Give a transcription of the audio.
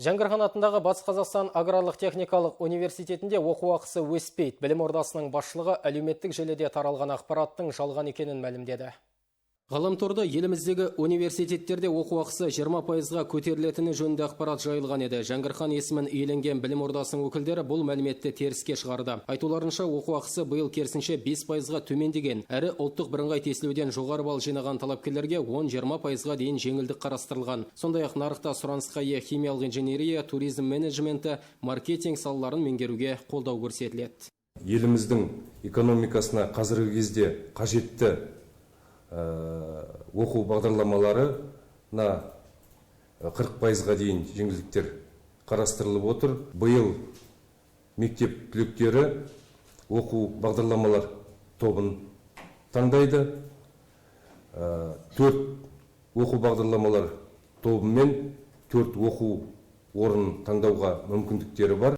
Жәңгірхан атындағы Батыс Қазақстан аграрлық техникалық университетінде оқу ақысы өспейді. Білім ордасының басшылығы әлеуметтік желіде таралған ақпараттың жалған екенін мәлімдеді. Ғаламторда еліміздегі университеттерде оқу ақысы 20%-ға көтерілетіні жөнінде ақпарат жайылған еді. Жәңгірхан есімін иеленген білім ордасының өкілдері бұл мәліметті теріске шығарды. Айтуларынша, оқу ақысы биыл керісінше 5%-ға төмендеген, әрі ұлттық бірыңғай тестілеуден жоғары балл жинаған талапкерлерге 10-20%-ға дейін жеңілдік қарастырылған. Сондай-ақ нарықта сұранысқа ие химиялық инженерия, туризм менеджменті, маркетинг салаларын меңгеруге қолдау көрсетіледі. Еліміздің экономикасына қазіргі кезде қажетті оқу бағдарламаларына 40%-ға дейін жеңілдіктер қарастырылып отыр. Биыл мектеп түлектері оқу бағдарламалар тобын таңдайды. 4 оқу бағдарламалар тобымен 4 оқу орнын таңдауға мүмкіндіктері бар.